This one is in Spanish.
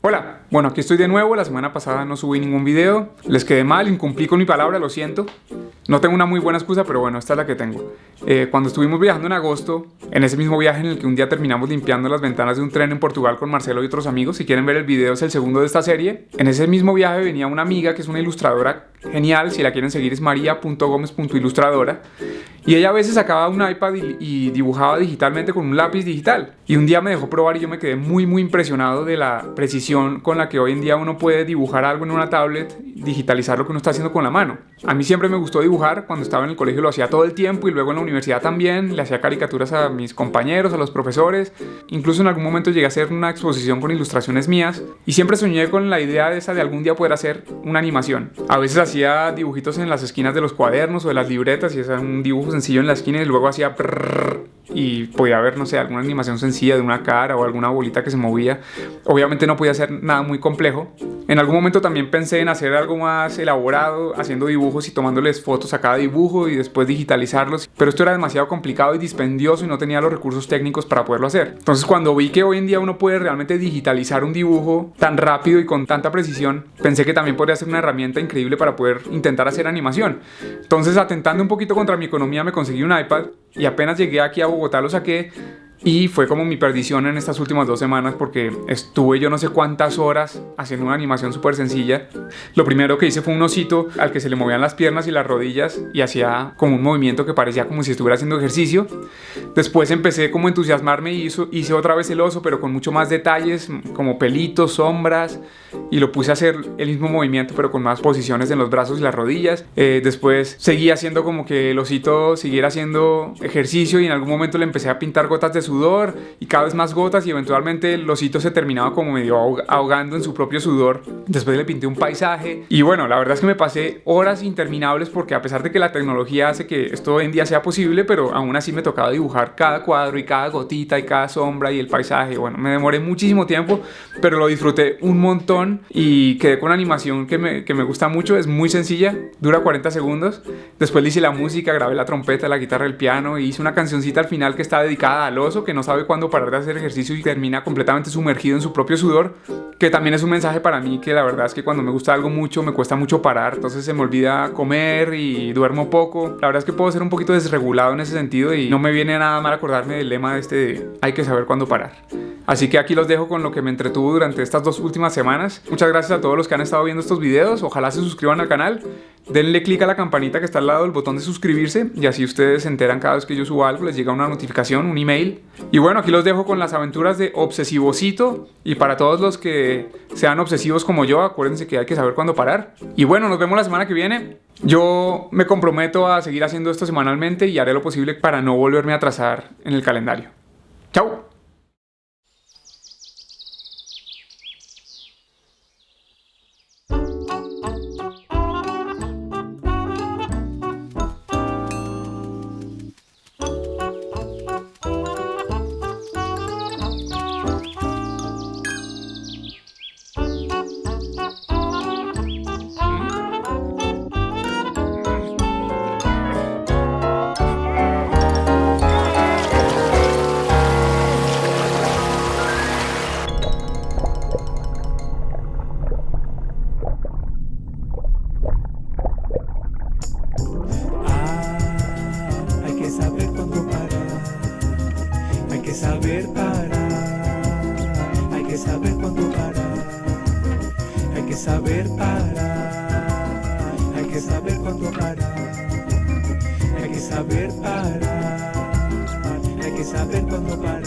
Hola, bueno, aquí estoy de nuevo. La semana pasada no subí ningún video, les quedé mal, incumplí con mi palabra, lo siento. No tengo una muy buena excusa, pero bueno, esta es la que tengo. Cuando estuvimos viajando en agosto, en ese mismo viaje en el que un día terminamos limpiando las ventanas de un tren en Portugal con Marcelo y otros amigos, si quieren ver el video es el segundo de esta serie. En ese mismo viaje venía una amiga que es una ilustradora genial, si la quieren seguir es maria.gomez.ilustradora. Y ella a veces sacaba un iPad y dibujaba digitalmente con un lápiz digital. Y un día me dejó probar y yo me quedé muy impresionado de la precisión con la que hoy en día uno puede dibujar algo en una tablet, digitalizar lo que uno está haciendo con la mano. A mí siempre me gustó dibujar, cuando estaba en el colegio lo hacía todo el tiempo y luego en la universidad también, le hacía caricaturas a mis compañeros, a los profesores. Incluso en algún momento llegué a hacer una exposición con ilustraciones mías y siempre soñé con la idea de algún día poder hacer una animación. A veces hacía dibujitos en las esquinas de los cuadernos o de las libretas y era un dibujo sencillo en la esquina y luego hacía y podía ver, no sé, alguna animación sencilla de una cara o alguna bolita que se movía. Obviamente no podía hacer nada muy complejo. En algún momento también pensé en hacer algo más elaborado, haciendo dibujos y tomándoles fotos a cada dibujo y después digitalizarlos, pero esto era demasiado complicado y dispendioso y no tenía los recursos técnicos para poderlo hacer. Entonces cuando vi que hoy en día uno puede realmente digitalizar un dibujo tan rápido y con tanta precisión, pensé que también podría ser una herramienta increíble para poder intentar hacer animación. Entonces, atentando un poquito contra mi economía, me conseguí un iPad y apenas llegué aquí a Bogotá lo saqué. Y fue como mi perdición en estas últimas 2 semanas porque estuve yo no sé cuántas horas haciendo una animación súper sencilla. Lo primero que hice fue un osito al que se le movían las piernas y las rodillas y hacía como un movimiento que parecía como si estuviera haciendo ejercicio. Después empecé como a entusiasmarme y hice otra vez el oso, pero con mucho más detalles, como pelitos, sombras, y lo puse a hacer el mismo movimiento pero con más posiciones en los brazos y las rodillas. Después seguí haciendo como que el osito siguiera haciendo ejercicio y en algún momento le empecé a pintar gotas de sudor y cada vez más gotas y eventualmente el osito se terminaba como medio ahogando en su propio sudor. Después le pinté un paisaje y bueno, la verdad es que me pasé horas interminables porque a pesar de que la tecnología hace que esto hoy en día sea posible, pero aún así me tocaba dibujar cada cuadro y cada gotita y cada sombra y el paisaje. Bueno, me demoré muchísimo tiempo, pero lo disfruté un montón y quedé con una animación que me gusta mucho. Es muy sencilla, dura 40 segundos. Después le hice la música, grabé la trompeta, la guitarra, el piano y hice una cancioncita al final que está dedicada al oso que no sabe cuándo parar de hacer ejercicio y termina completamente sumergido en su propio sudor, que también es un mensaje para mí, que la verdad es que cuando me gusta algo mucho me cuesta mucho parar, entonces se me olvida comer y duermo poco. La verdad es que puedo ser un poquito desregulado en ese sentido y no me viene nada mal acordarme del lema de hay que saber cuándo parar. Así que aquí los dejo con lo que me entretuvo durante estas 2 últimas semanas. Muchas gracias a todos los que han estado viendo estos videos. Ojalá se suscriban al canal. Denle click a la campanita que está al lado del botón de suscribirse y así ustedes se enteran cada vez que yo subo algo, les llega una notificación, un email. Y bueno, aquí los dejo con las aventuras de Obsesivosito y para todos los que sean obsesivos como yo, acuérdense que hay que saber cuándo parar. Y bueno, nos vemos la semana que viene. Yo me comprometo a seguir haciendo esto semanalmente y haré lo posible para no volverme a atrasar en el calendario. ¡Chao! Saber cuándo parar, hay que saber parar, hay que saber cuándo parar, hay que saber parar, hay que saber cuándo parar, hay que saber parar, hay que saber cuándo parar.